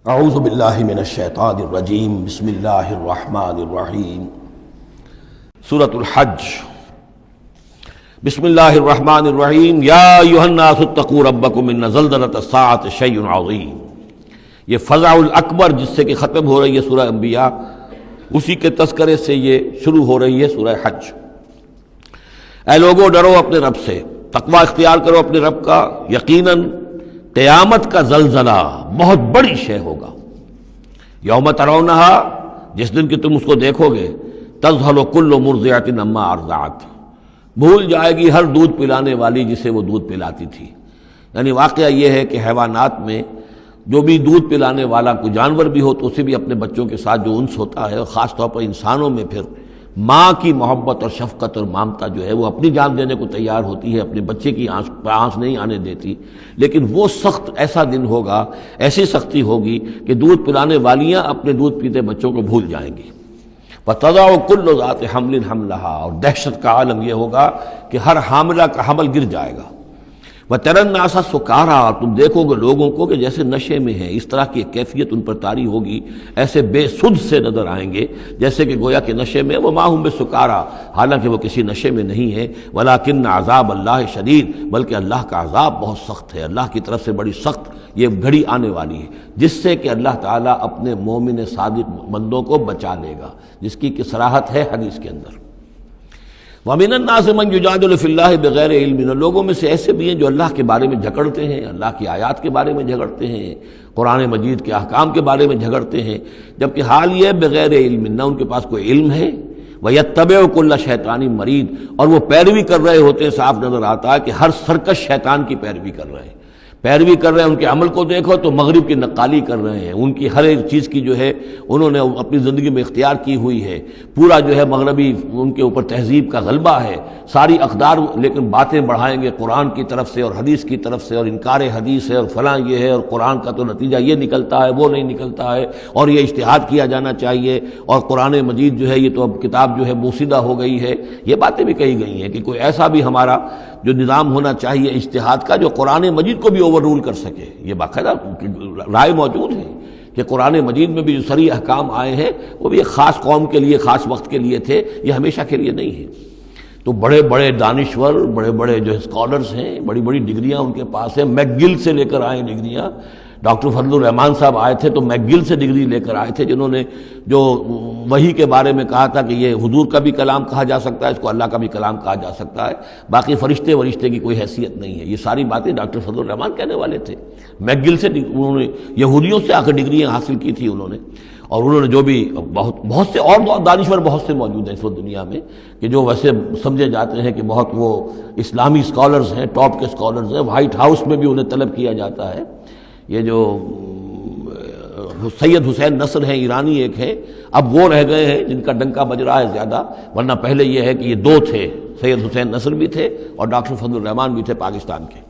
اعوذ باللہ من الشیطان الرجیم بسم اللہ الرحمن الرحیم سورۃ الحج بسم اللہ الرحمن الرحیم یا ایھا الناس اتقوا ربکم ان زلزلۃ الساعۃ شیء عظیم۔ یہ فزع الاکبر جس سے کہ ختم ہو رہی ہے سورہ انبیاء، اسی کے تذکرے سے یہ شروع ہو رہی ہے سورہ حج۔ اے لوگو ڈرو اپنے رب سے، تقوی اختیار کرو اپنے رب کا، یقیناً قیامت کا زلزلہ بہت بڑی شے ہوگا۔ یوم ترونہا، جس دن کہ تم اس کو دیکھو گے، تذہل کل مرضعۃ عما ارضعت، بھول جائے گی ہر دودھ پلانے والی جسے وہ دودھ پلاتی تھی۔ یعنی واقعہ یہ ہے کہ حیوانات میں جو بھی دودھ پلانے والا کوئی جانور بھی ہو تو اسے بھی اپنے بچوں کے ساتھ جو انس ہوتا ہے، اور خاص طور پر انسانوں میں پھر ماں کی محبت اور شفقت اور ممتا جو ہے وہ اپنی جان دینے کو تیار ہوتی ہے، اپنے بچے کی آنس نہیں آنے دیتی۔ لیکن وہ سخت ایسا دن ہوگا، ایسی سختی ہوگی کہ دودھ پلانے والیاں اپنے دودھ پیتے بچوں کو بھول جائیں گی۔ وَتَضَعُ كُلُّ ذَاتِ حَمْلٍ حَمْلَهَا، اور دہشت کا عالم یہ ہوگا کہ ہر حاملہ کا حمل گر جائے گا۔ وَتَرَى النَّاسَ سُكَارَىٰ، اور تم دیکھو گے لوگوں کو کہ جیسے نشے میں ہیں، اس طرح کی ایک کیفیت ان پر طاری ہوگی، ایسے بے سدھ سے نظر آئیں گے جیسے کہ گویا کہ نشے میں، وَمَا هُم بِسُكَارَىٰ، حالانکہ وہ کسی نشے میں نہیں ہے، وَلَٰكِنَّ عَذَابَ اللَّهِ شَدِيدٌ، بلکہ اللہ کا عذاب بہت سخت ہے، اللہ کی طرف سے بڑی سخت یہ گھڑی آنے والی ہے جس سے کہ اللہ تعالیٰ اپنے مومن صادق بندوں کو بچا لے گا، جس کی کہ صراحت ہے حدیث کے اندر۔ وَمِنَ النَّاسِ مَن يُجَادِلُ فِي اللَّهِ بِغَيْرِ عِلْمٍ، لوگوں میں سے ایسے بھی ہیں جو اللہ کے بارے میں جھگڑتے ہیں، اللہ کی آیات کے بارے میں جھگڑتے ہیں، قرآن مجید کے احکام کے بارے میں جھگڑتے ہیں، جبکہ حال یہ ہے بغیر علم، نہ ان کے پاس کوئی علم ہے۔ وَيَتَّبِعُ كُلَّ شَيْطَانٍ مَرِيدٍ، اور وہ پیروی کر رہے ہوتے ہیں، صاف نظر آتا ہے کہ ہر سرکش شیطان کی پیروی کر رہے ہیں، ان کے عمل کو دیکھو تو مغرب کی نقالی کر رہے ہیں، ان کی ہر ایک چیز کی جو ہے انہوں نے اپنی زندگی میں اختیار کی ہوئی ہے، پورا جو ہے مغربی ان کے اوپر تہذیب کا غلبہ ہے، ساری اقدار، لیکن باتیں بڑھائیں گے قرآن کی طرف سے اور حدیث کی طرف سے، اور انکار حدیث ہے اور فلاں یہ ہے، اور قرآن کا تو نتیجہ یہ نکلتا ہے، وہ نہیں نکلتا ہے، اور یہ اجتہاد کیا جانا چاہیے، اور قرآن مجید جو ہے یہ تو اب کتاب جو ہے بوسیدہ ہو گئی ہے۔ یہ باتیں بھی کہی گئی ہیں کہ کوئی ایسا بھی ہمارا جو نظام ہونا چاہیے اجتہاد کا جو قرآن مجید کو بھی اوور رول کر سکے۔ یہ باقاعدہ رائے موجود ہے کہ قرآن مجید میں بھی جو صریح احکام آئے ہیں وہ بھی ایک خاص قوم کے لیے، خاص وقت کے لیے تھے، یہ ہمیشہ کے لیے نہیں ہے۔ تو بڑے بڑے دانشور، بڑے بڑے جو اسکالرز ہیں، بڑی بڑی ڈگریاں ان کے پاس ہیں، میک گل سے لے کر آئے ڈگریاں۔ ڈاکٹر فضل الرحمان صاحب آئے تھے تو میک گل سے ڈگری لے کر آئے تھے، جنہوں نے جو وحی کے بارے میں کہا تھا کہ یہ حضور کا بھی کلام کہا جا سکتا ہے، اس کو اللہ کا بھی کلام کہا جا سکتا ہے، باقی فرشتے کی کوئی حیثیت نہیں ہے۔ یہ ساری باتیں ڈاکٹر فضل الرحمان کہنے والے تھے۔ میک گل سے انہوں نے یہودیوں سے آ کر ڈگریاں حاصل کی تھی انہوں نے، اور انہوں نے جو بھی بہت سے اور دانشور بہت سے موجود ہیں اس وقت دنیا میں کہ جو ویسے سمجھے جاتے ہیں کہ بہت وہ اسلامی اسکالرز ہیں، ٹاپ کے اسکالرز ہیں، وائٹ ہاؤس میں بھی انہیں طلب کیا جاتا ہے۔ یہ جو سید حسین نصر ہیں، ایرانی ایک ہیں، اب وہ رہ گئے ہیں جن کا ڈنکا بج رہا ہے زیادہ، ورنہ پہلے یہ ہے کہ یہ دو تھے، سید حسین نصر بھی تھے اور ڈاکٹر فضل الرحمان بھی تھے پاکستان کے۔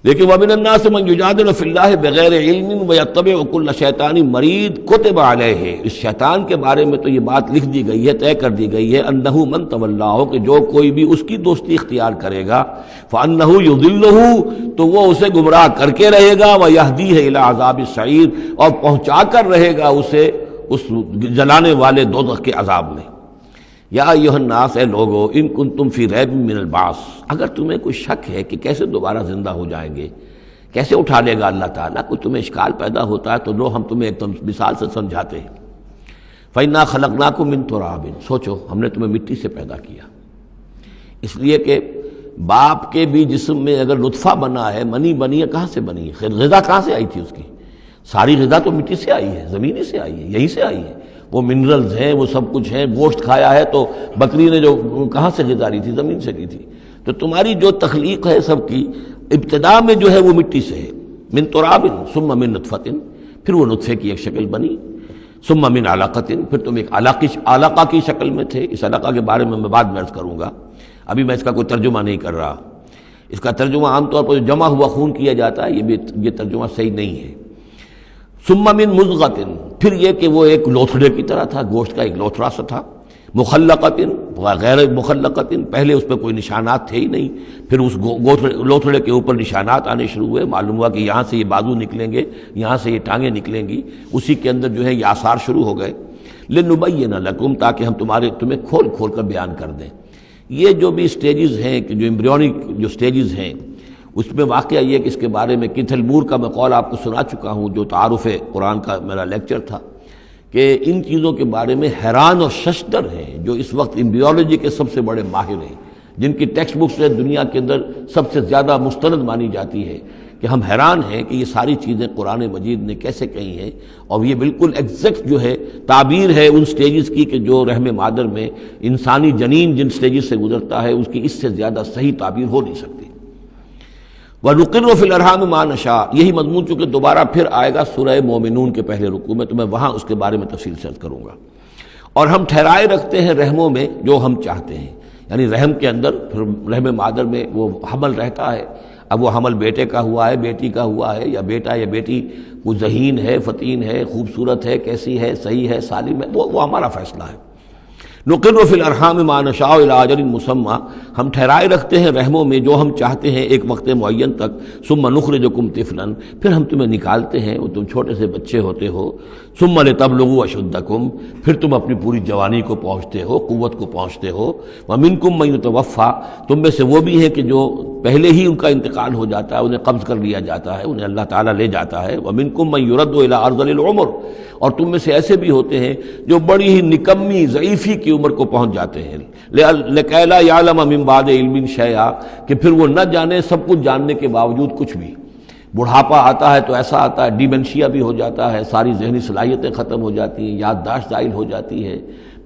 لیکن وَمِنَ النَّاسِ مَن يُجَادِلُ فِي اللَّهِ بِغَيْرِ عِلْمٍ وَيَتَّبِعُ كُلَّ شَيْطَانٍ مَرِيدٍ كُتِبَ عَلَيْهِ، اس شیطان کے بارے میں تو یہ بات لکھ دی گئی ہے، طے کر دی گئی ہے، أَنَّهُ مَن تَوَلَّاهُ، کہ جو کوئی بھی اس کی دوستی اختیار کرے گا، فَأَنَّهُ يُضِلُّهُ، تو وہ اسے گمراہ کر کے رہے گا، وَيَهْدِيهِ إِلَىٰ عَذَابِ السَّعِيرِ، اور پہنچا کر رہے گا اسے اس جلانے والے دوزخ کے عذاب میں۔ یا ایھا الناس، اے لوگو، ان کنتم فی ریب من البعث، اگر تمہیں کوئی شک ہے کہ کیسے دوبارہ زندہ ہو جائیں گے، کیسے اٹھا لے گا اللہ تعالیٰ، کوئی تمہیں اشکال پیدا ہوتا ہے تو لو ہم تمہیں ایک مثال سے سمجھاتے ہیں۔ فَإِنَّا خَلَقْنَاكُم مِّن تُرَابٍ، سوچو ہم نے تمہیں مٹی سے پیدا کیا، اس لیے کہ باپ کے بھی جسم میں اگر نطفہ بنا ہے، منی بنی ہے، کہاں سے بنی ہے؟ غذا کہاں سے آئی تھی اس کی؟ ساری غذا تو مٹی سے آئی ہے، زمین سے آئی ہے، یہیں سے آئی ہے، وہ منرلز ہیں، وہ سب کچھ ہیں، گوشت کھایا ہے تو بکری نے جو کہاں سے غذا لی تھی؟ زمین سے لی تھی۔ تو تمہاری جو تخلیق ہے سب کی ابتدا میں جو ہے وہ مٹی سے ہے، من تراب ثم من نطفۃ، پھر وہ نطفے کی ایک شکل بنی، ثم من علقۃ، پھر تم ایک علقہ کی شکل میں تھے۔ اس علقہ کے بارے میں بعد میں عرض کروں گا، ابھی میں اس کا کوئی ترجمہ نہیں کر رہا، اس کا ترجمہ عام طور پر جمع ہوا خون کیا جاتا ہے، یہ ترجمہ صحیح نہیں ہے۔ ثم من مضغۃ، پھر یہ کہ وہ ایک لوتھڑے کی طرح تھا، گوشت کا ایک لوتھڑا سا تھا، مخلقۃ و غیر مخلقۃ، پہلے اس پہ کوئی نشانات تھے ہی نہیں، پھر اس لوتھڑے کے اوپر نشانات آنے شروع ہوئے، معلوم ہوا کہ یہاں سے یہ بازو نکلیں گے، یہاں سے یہ ٹانگیں نکلیں گی، اسی کے اندر جو ہے یہ آثار شروع ہو گئے۔ لنبین لکم، تاکہ ہم تمہیں کھول کھول کر بیان کر دیں۔ یہ جو بھی سٹیجز ہیں کہ جو ایمبریونک جو سٹیجز ہیں، اس میں واقعہ یہ کہ اس کے بارے میں کیتھل مور کا میں قول آپ کو سنا چکا ہوں، جو تعارف قرآن کا میرا لیکچر تھا، کہ ان چیزوں کے بارے میں حیران اور ششدر ہیں جو اس وقت ایمبریولوجی کے سب سے بڑے ماہر ہیں، جن کی ٹیکسٹ بکس دنیا کے اندر سب سے زیادہ مستند مانی جاتی ہے، کہ ہم حیران ہیں کہ یہ ساری چیزیں قرآن مجید نے کیسے کہی ہیں، اور یہ بالکل ایگزیکٹ جو ہے تعبیر ہے ان سٹیجز کی کہ جو رحم مادر میں انسانی جنین جن سٹیجز سے گزرتا ہے اس کی اس سے زیادہ صحیح تعبیر ہو نہیں سکتی۔ وَنُقِرُّ فِي الْأَرْحَامِ مَا نَشَاءُ، یہی مضمون چونکہ دوبارہ پھر آئے گا سورہ مومنون کے پہلے رکوع میں، تو میں وہاں اس کے بارے میں تفصیل سے کروں گا۔ اور ہم ٹھہرائے رکھتے ہیں رحموں میں جو ہم چاہتے ہیں، یعنی رحم کے اندر پھر رحم مادر میں وہ حمل رہتا ہے، اب وہ حمل بیٹے کا ہوا ہے، بیٹی کا ہوا ہے، یا بیٹا یا بیٹی وہ ذہین ہے، فتین ہے، خوبصورت ہے، کیسی ہے، صحیح ہے، سالم ہے، وہ ہمارا فیصلہ ہے۔ نقر فی الارحام ما نشاء الی اجل مسمى، ہم ٹھہرائے رکھتے ہیں رحموں میں جو ہم چاہتے ہیں ایک وقت معین تک، ثم نخرجکم طفلا، پھر ہم تمہیں نکالتے ہیں، وہ تم چھوٹے سے بچے ہوتے ہو، ثم لتبلغوا اشدکم، پھر تم اپنی پوری جوانی کو پہنچتے ہو، قوت کو پہنچتے ہو، ومنکم من یتوفى، تم میں سے وہ بھی ہیں کہ جو پہلے ہی ان کا انتقال ہو جاتا ہے، انہیں قبض کر لیا جاتا ہے، انہیں اللہ تعالیٰ لے جاتا ہے، ومنکم من یرد الی ارذل العمر، اور تم میں سے ایسے بھی ہوتے ہیں جو بڑی ہی نکمی ضعیفی کی عمر کو پہنچ جاتے ہیں، لکئی لا یعلم من بعد علم شیئا، کہ پھر وہ نہ جانے سب کچھ جاننے کے باوجود کچھ بھی۔ بڑھاپا آتا ہے تو ایسا آتا ہے، ڈیمنشیا بھی ہو جاتا ہے، ساری ذہنی صلاحیتیں ختم ہو جاتی ہیں، یادداشت زائل ہو جاتی ہے،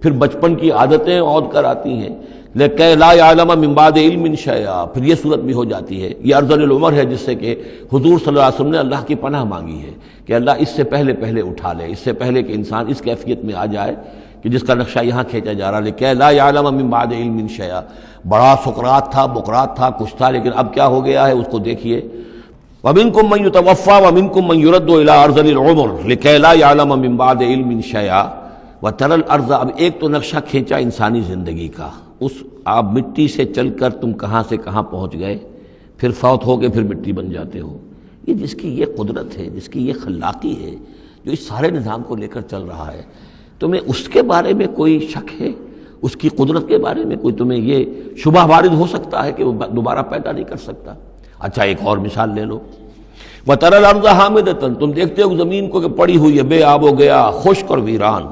پھر بچپن کی عادتیں عود کر آتی ہیں، لکئی لا یعلم من بعد علم شیئا، پھر یہ صورت بھی ہو جاتی ہے۔ یہ ارذل العمر ہے جس سے کہ حضور صلی اللہ علیہ وسلم نے اللہ کی پناہ مانگی ہے کہ اللہ اس سے پہلے اٹھا لے، اس سے پہلے کہ انسان اس کیفیت میں آ جائے کہ جس کا نقشہ یہاں کھینچا جا رہا ہے، لکئی لا یعلم من بعد علم شیئا۔ بڑا سقراط تھا، بقراط تھا، کچھ تھا، لیکن اب کیا ہو گیا ہے اس کو دیکھیے۔ وَمِنْكُمْ مَنْ يُتَوَفَّى وَمِنْكُمْ مَنْ يُرَدُّ إِلَىٰ أَرْذَلِ الْعُمُرِ لِكَيْ لَا يَعْلَمَ مِنْ بَعْدِ عِلْمٍ شَيْئًا وَتَرَى الْأَرْضَ، اب ایک تو نقشہ کھینچا انسانی زندگی کا، اس آپ مٹی سے چل کر تم کہاں سے کہاں پہنچ گئے، پھر فوت ہو کے پھر مٹی بن جاتے ہو۔ یہ جس کی یہ قدرت ہے، جس کی یہ خلاقی ہے، جو اس سارے نظام کو لے کر چل رہا ہے، تمہیں اس کے بارے میں کوئی شک ہے؟ اس کی قدرت کے بارے میں کوئی تمہیں یہ شبہ وارد ہو سکتا ہے کہ وہ دوبارہ پیدا نہیں کر سکتا؟ اچھا ایک اور مثال لے لو، وَتَرَى الْأَرْضَ حَامِدَةً، تم دیکھتے ہو زمین کو کہ پڑی ہوئی ہے، بے آب و گیا، خشک اور ویران،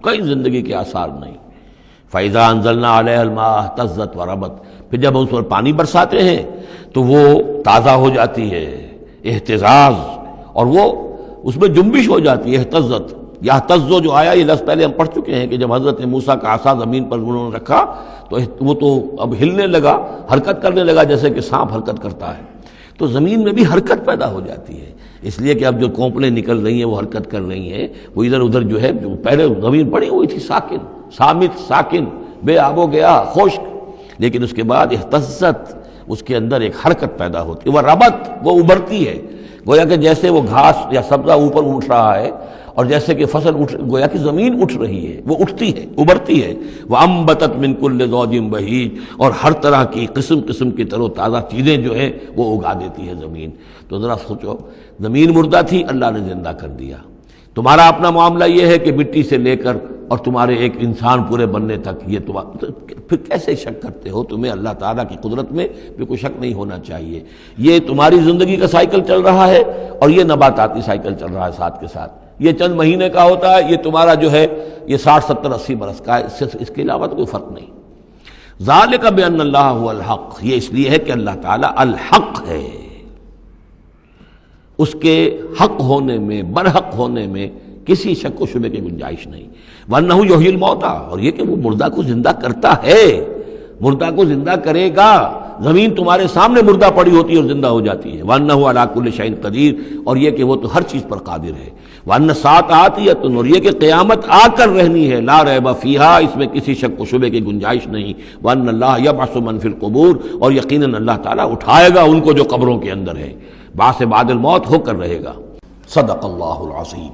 کئی زندگی کے آثار نہیں۔ فَإِذَا أَنزَلْنَا عَلَيْهَا الْمَاءَ اهْتَزَّتْ وَرَبَتْ، پھر جب ہم اس پر پانی برساتے ہیں تو وہ تازہ ہو جاتی ہے، اہتزاز، اور وہ اس میں جنبش ہو جاتی ہے، اہتزت۔ یہتزو جو آیا یہ لفظ پہلے ہم پڑھ چکے ہیں کہ جب حضرت موسیٰ کا عصا زمین پر انہوں نے رکھا تو وہ تو اب ہلنے لگا، حرکت کرنے لگا جیسے کہ سانپ حرکت کرتا ہے، تو زمین میں بھی حرکت پیدا ہو جاتی ہے، اس لیے کہ اب جو کونپلیں نکل رہی ہیں وہ حرکت کر رہی ہیں، وہ ادھر ادھر جو ہے، جو پہلے زمین پڑی ہوئی تھی ساکن، صامت، ساکن، بے آب و گیا، خشک، لیکن اس کے بعد اہتزت، اس کے اندر ایک حرکت پیدا ہوتی ہے، وہ ربت، وہ ابھرتی ہے، گویا کہ جیسے وہ گھاس یا سبزہ اوپر اٹھ رہا ہے، اور جیسے کہ فصل گویا کہ زمین اٹھ رہی ہے، وہ اٹھتی ہے، ابھرتی ہے، وَأَنبَتَتْ مِن كُلِّ زَوْجٍ بَهِيجٍ، اور ہر طرح کی قسم قسم کی تر و تازہ چیزیں جو ہیں وہ اگا دیتی ہے زمین۔ تو ذرا سوچو، زمین مردہ تھی، اللہ نے زندہ کر دیا۔ تمہارا اپنا معاملہ یہ ہے کہ مٹی سے لے کر اور تمہارے ایک انسان پورے بننے تک، یہ پھر کیسے شک کرتے ہو؟ تمہیں اللہ تعالیٰ کی قدرت میں بھی کوئی شک نہیں ہونا چاہیے۔ یہ تمہاری زندگی کا سائیکل چل رہا ہے اور یہ نباتاتی سائیکل چل رہا ہے ساتھ کے ساتھ، یہ چند مہینے کا ہوتا ہے، یہ تمہارا جو ہے یہ 60 70 80 برس کا ہے، اس کے علاوہ تو کوئی فرق نہیں۔ ذالک بان اللہ هو الحق، یہ اس لیے ہے کہ اللہ تعالیٰ الحق ہے، اس کے حق ہونے میں، برحق ہونے میں کسی شک و شبے کی گنجائش نہیں۔ وَأَنَّهُ يُحْيِي الْمَوْتَىٰ، اور یہ کہ وہ مردہ کو زندہ کرتا ہے، مردہ کو زندہ کرے گا۔ زمین تمہارے سامنے مردہ پڑی ہوتی ہے اور زندہ ہو جاتی ہے۔ وَأَنَّهُ عَلَىٰ كُلِّ شَيْءٍ قَدِيرٌ، اور یہ کہ وہ تو ہر چیز پر قادر ہے۔ وَأَنَّ السَّاعَةَ آتِيَةٌ، اور یہ کہ قیامت آ کر رہنی ہے، لَا رَيْبَ فِيهَا، اس میں کسی شک و شبے کی گنجائش نہیں۔ وَأَنَّ اللَّهَ يَبْعَثُ مَن فِي الْقُبُورِ، اور یقیناً اللہ تعالیٰ اٹھائے گا ان کو جو قبروں کے اندر ہے، بعث بعد الموت ہو کر رہے گا۔ صدق اللہ العظیم۔